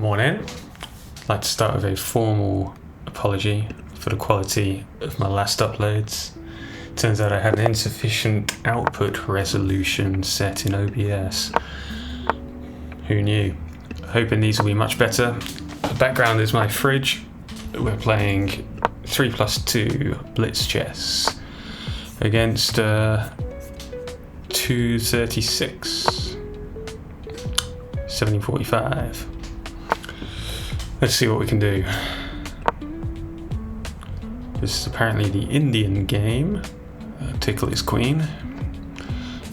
Morning. I'd like to start with a formal apology for the quality of my last uploads. Turns out I had an insufficient output resolution set in OBS. Who knew? Hoping these will be much better. The background is my fridge. We're playing 3+2 Blitz chess against 236 1745. Let's see what we can do. This is apparently the Indian game. Tickle is queen.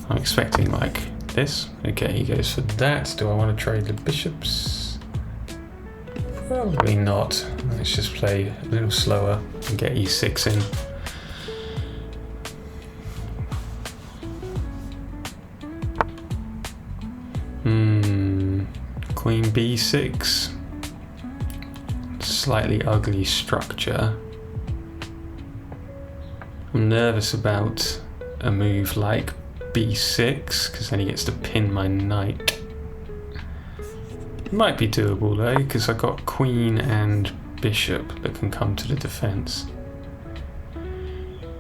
I'm expecting like this. Okay, he goes for that. Do I want to trade the bishops? Probably not. Let's just play a little slower and get e6 in. Queen b6. Slightly ugly structure. I'm nervous about a move like b6 because then he gets to pin my knight. It might be doable though because I've got queen and bishop that can come to the defense.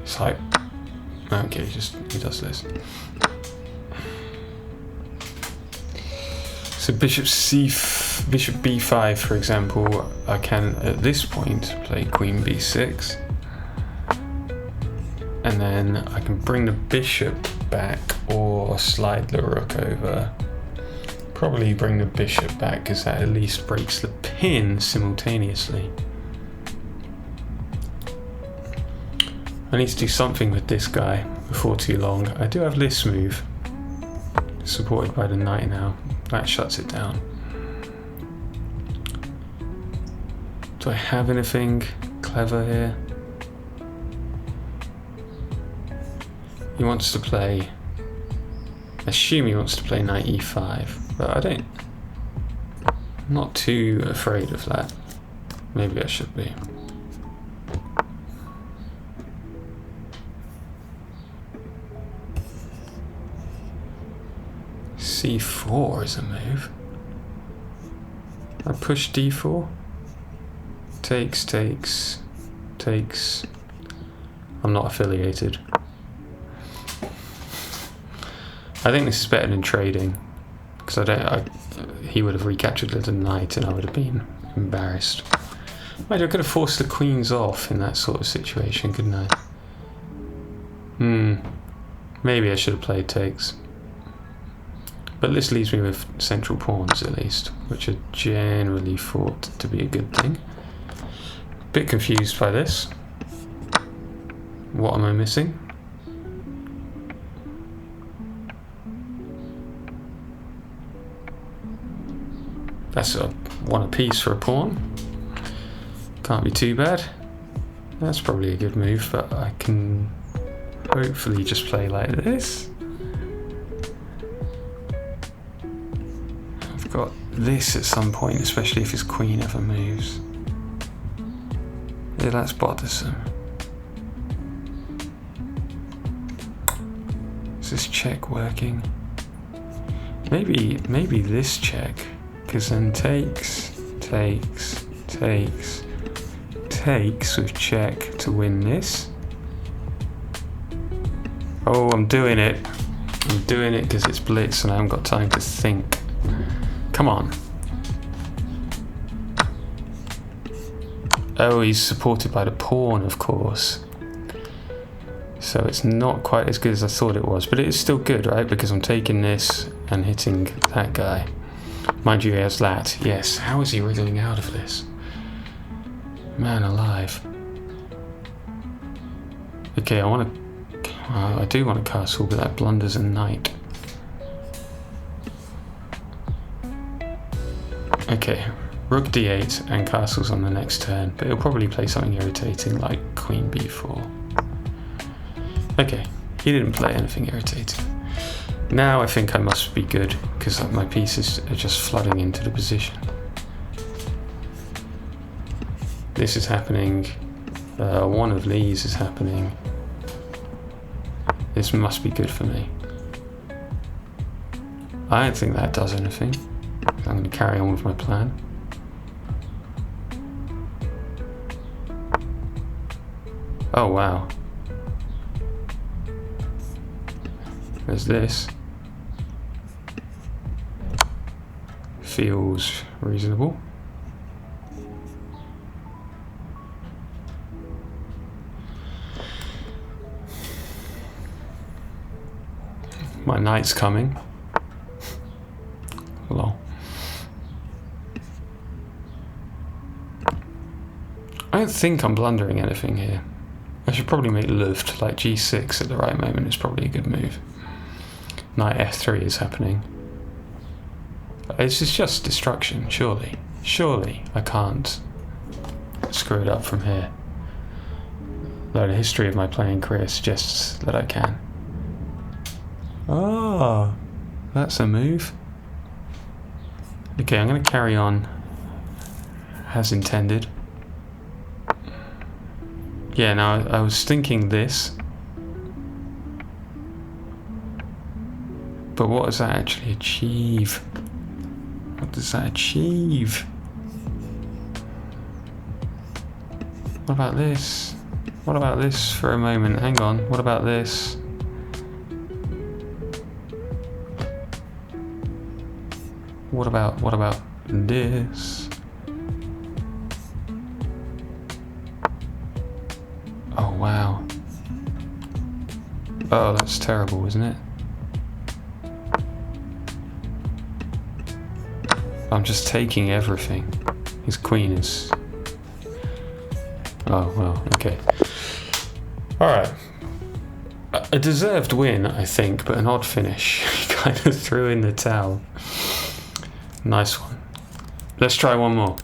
It's like, okay, he does this. So bishop b5, for example, I can at this point play queen b6, and then I can bring the bishop back or slide the rook over. Probably bring the bishop back because that at least breaks the pin simultaneously. I need to do something with this guy before too long. I do have this move, supported by the knight now. That shuts it down. Do I have anything clever here? He wants to play, I assume he wants to play knight e5, but I'm not too afraid of that. Maybe I should be. c4 is a move. I push d4. Takes. I'm not affiliated. I think this is better than trading because he would have recaptured the knight and I would have been embarrassed. Maybe I could have forced the queens off in that sort of situation, couldn't I? Maybe I should have played takes. But this leaves me with central pawns at least, which are generally thought to be a good thing. Bit confused by this. What am I missing? That's one apiece for a pawn. Can't be too bad. That's probably a good move, but I can hopefully just play like this. I've got this at some point, especially if his queen ever moves. Yeah, that's bothersome. Is this check working? Maybe this check, because then takes with check to win this. Oh, I'm doing it. I'm doing it because it's blitz and I haven't got time to think. Come on. Oh, he's supported by the pawn, of course. So it's not quite as good as I thought it was, but it is still good, right? Because I'm taking this and hitting that guy. Mind you, he has that. Yes, how is he wriggling out of this? Man alive. Okay, I do want a castle, but that blunders a knight. Okay, rook d8 and castles on the next turn, but he'll probably play something irritating like queen b4. Okay, he didn't play anything irritating. Now I think I must be good, because my pieces are just flooding into the position. This is happening. One of these is happening. This must be good for me. I don't think that does anything. I'm going to carry on with my plan. Oh wow. There's this. Feels reasonable. My knight's coming. Lol. I don't think I'm blundering anything here. I should probably make Luft, like g6 at the right moment is probably a good move. Knight f3 is happening. It's just destruction, surely. Surely I can't screw it up from here. Though the history of my playing career suggests that I can. Oh, that's a move. Okay, I'm going to carry on as intended. Yeah, now I was thinking this. But what does that actually achieve? What does that achieve? What about this? What about this for a moment? Hang on, what about this? What about this? Oh wow. Oh, that's terrible, isn't it? I'm just taking everything. His queen is... Oh, well, okay. Alright. A deserved win, I think, but an odd finish. He kind of threw in the towel. Nice one. Let's try one more.